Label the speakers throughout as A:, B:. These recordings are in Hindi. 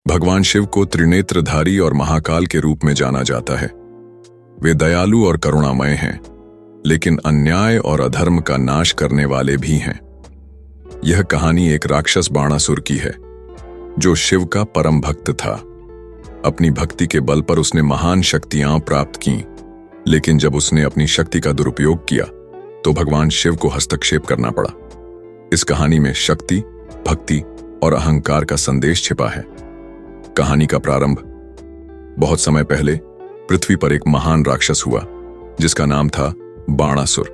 A: भगवान शिव को त्रिनेत्रधारी और महाकाल के रूप में जाना जाता है। वे दयालु और करुणामय हैं, लेकिन अन्याय और अधर्म का नाश करने वाले भी हैं। यह कहानी एक राक्षस बाणासुर की है, जो शिव का परम भक्त था। अपनी भक्ति के बल पर उसने महान शक्तियां प्राप्त की, लेकिन जब उसने अपनी शक्ति का दुरुपयोग किया तो भगवान शिव को हस्तक्षेप करना पड़ा। इस कहानी में शक्ति, भक्ति और अहंकार का संदेश छिपा है। कहानी का प्रारंभ बहुत समय पहले पृथ्वी पर एक महान राक्षस हुआ, जिसका नाम था बाणासुर।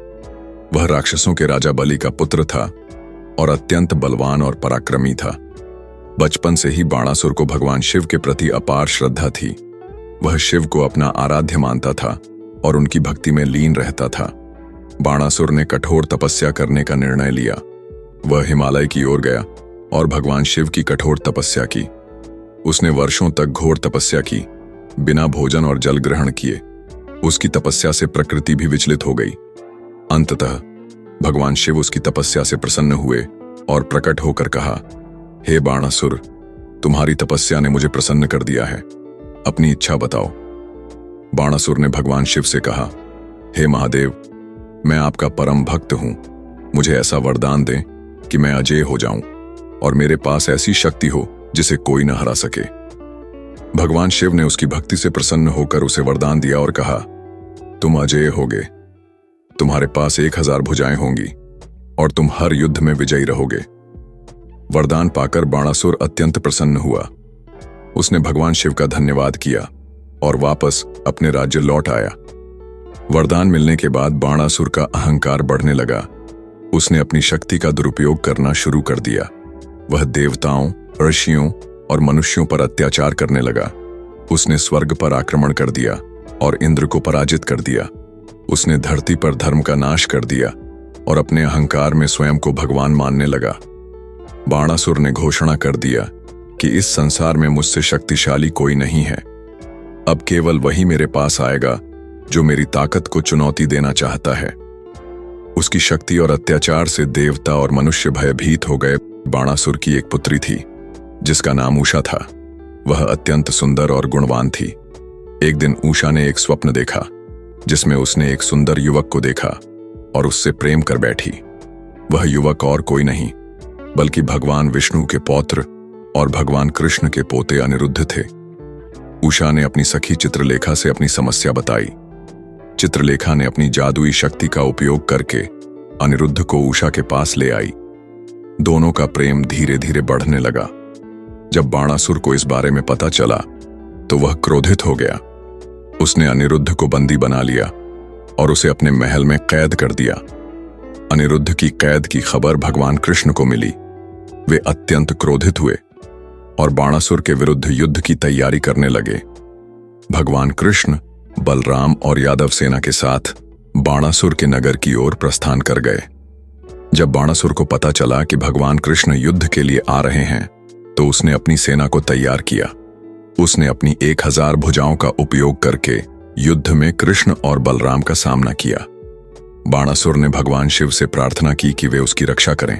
A: वह राक्षसों के राजा बलि का पुत्र था और अत्यंत बलवान और पराक्रमी था। बचपन से ही बाणासुर को भगवान शिव के प्रति अपार श्रद्धा थी। वह शिव को अपना आराध्य मानता था और उनकी भक्ति में लीन रहता था। बाणासुर ने कठोर तपस्या करने का निर्णय लिया। वह हिमालय की ओर गया और भगवान शिव की कठोर तपस्या की। उसने वर्षों तक घोर तपस्या की, बिना भोजन और जल ग्रहण किए। उसकी तपस्या से प्रकृति भी विचलित हो गई। अंततः भगवान शिव उसकी तपस्या से प्रसन्न हुए और प्रकट होकर कहा, हे बाणासुर, तुम्हारी तपस्या ने मुझे प्रसन्न कर दिया है। अपनी इच्छा बताओ। बाणासुर ने भगवान शिव से कहा, हे महादेव, मैं आपका परम भक्त हूं। मुझे ऐसा वरदान दें कि मैं अजेय हो जाऊं और मेरे पास ऐसी शक्ति हो जिसे कोई न हरा सके। भगवान शिव ने उसकी भक्ति से प्रसन्न होकर उसे वरदान दिया और कहा, तुम अजेय होगे। तुम्हारे पास 1000 भुजाएं होंगी और तुम हर युद्ध में विजयी रहोगे। वरदान पाकर बाणासुर अत्यंत प्रसन्न हुआ। उसने भगवान शिव का धन्यवाद किया और वापस अपने राज्य लौट आया। वरदान मिलने के बाद बाणासुर का अहंकार बढ़ने लगा। उसने अपनी शक्ति का दुरुपयोग करना शुरू कर दिया। वह देवताओं, ऋषियों और मनुष्यों पर अत्याचार करने लगा। उसने स्वर्ग पर आक्रमण कर दिया और इंद्र को पराजित कर दिया। उसने धरती पर धर्म का नाश कर दिया और अपने अहंकार में स्वयं को भगवान मानने लगा। बाणासुर ने घोषणा कर दिया कि इस संसार में मुझसे शक्तिशाली कोई नहीं है। अब केवल वही मेरे पास आएगा जो मेरी ताकत को चुनौती देना चाहता है। उसकी शक्ति और अत्याचार से देवता और मनुष्य भयभीत हो गए। बाणासुर की एक पुत्री थी, जिसका नाम उषा था। वह अत्यंत सुंदर और गुणवान थी। एक दिन उषा ने एक स्वप्न देखा, जिसमें उसने एक सुंदर युवक को देखा और उससे प्रेम कर बैठी। वह युवक और कोई नहीं, बल्कि भगवान विष्णु के पौत्र और भगवान कृष्ण के पोते अनिरुद्ध थे। उषा ने अपनी सखी चित्रलेखा से अपनी समस्या बताई। चित्रलेखा ने अपनी जादुई शक्ति का उपयोग करके अनिरुद्ध को उषा के पास ले आई। दोनों का प्रेम धीरे धीरे बढ़ने लगा। जब बाणासुर को इस बारे में पता चला तो वह क्रोधित हो गया। उसने अनिरुद्ध को बंदी बना लिया और उसे अपने महल में कैद कर दिया। अनिरुद्ध की कैद की खबर भगवान कृष्ण को मिली। वे अत्यंत क्रोधित हुए और बाणासुर के विरुद्ध युद्ध की तैयारी करने लगे। भगवान कृष्ण, बलराम और यादव सेना के साथ बाणासुर के नगर की ओर प्रस्थान कर गए। जब बाणासुर को पता चला कि भगवान कृष्ण युद्ध के लिए आ रहे हैं, तो उसने अपनी सेना को तैयार किया। उसने अपनी 1000 भुजाओं का उपयोग करके युद्ध में कृष्ण और बलराम का सामना किया। बाणासुर ने भगवान शिव से प्रार्थना की कि वे उसकी रक्षा करें।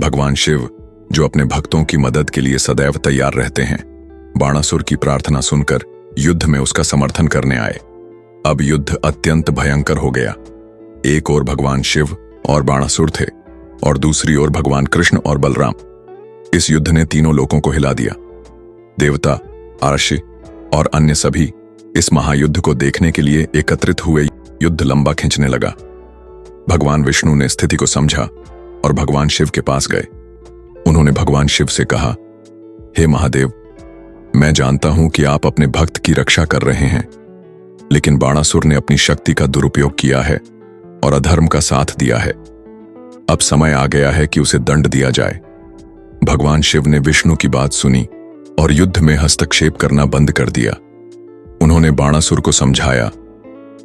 A: भगवान शिव, जो अपने भक्तों की मदद के लिए सदैव तैयार रहते हैं, बाणासुर की प्रार्थना सुनकर युद्ध में उसका समर्थन करने आए। अब युद्ध अत्यंत भयंकर हो गया। एक ओर भगवान शिव और बाणासुर थे और दूसरी ओर भगवान कृष्ण और बलराम। इस युद्ध ने तीनों लोकों को हिला दिया। देवता, अर्शी और अन्य सभी इस महायुद्ध को देखने के लिए एकत्रित हुए। युद्ध लंबा खिंचने लगा। भगवान विष्णु ने स्थिति को समझा और भगवान शिव के पास गए। उन्होंने भगवान शिव से कहा, हे महादेव, मैं जानता हूं कि आप अपने भक्त की रक्षा कर रहे हैं, लेकिन बाणासुर ने अपनी शक्ति का दुरुपयोग किया है और अधर्म का साथ दिया है। अब समय आ गया है कि उसे दंड दिया जाए। भगवान शिव ने विष्णु की बात सुनी और युद्ध में हस्तक्षेप करना बंद कर दिया। उन्होंने बाणासुर को समझाया,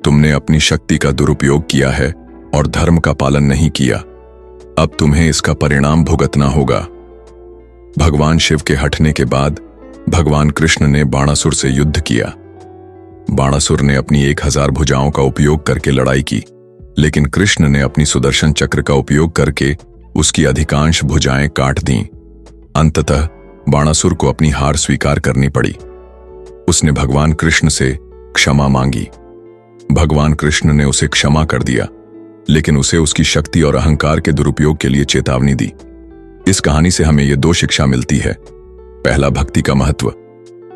A: तुमने अपनी शक्ति का दुरुपयोग किया है और धर्म का पालन नहीं किया। अब तुम्हें इसका परिणाम भुगतना होगा। भगवान शिव के हटने के बाद भगवान कृष्ण ने बाणासुर से युद्ध किया। बाणासुर ने अपनी 1000 भुजाओं का उपयोग करके लड़ाई की, लेकिन कृष्ण ने अपनी सुदर्शन चक्र का उपयोग करके उसकी अधिकांश भुजाएं काट दीं। अंततः बाणासुर को अपनी हार स्वीकार करनी पड़ी। उसने भगवान कृष्ण से क्षमा मांगी। भगवान कृष्ण ने उसे क्षमा कर दिया, लेकिन उसे उसकी शक्ति और अहंकार के दुरुपयोग के लिए चेतावनी दी। इस कहानी से हमें ये 2 शिक्षा मिलती है। पहला, भक्ति का महत्व।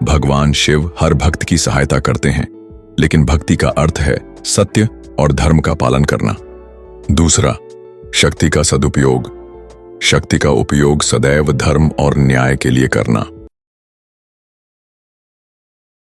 A: भगवान शिव हर भक्त की सहायता करते हैं, लेकिन भक्ति का अर्थ है सत्य और धर्म का पालन करना। दूसरा, शक्ति का सदुपयोग। शक्ति का उपयोग सदैव धर्म और न्याय के लिए करना।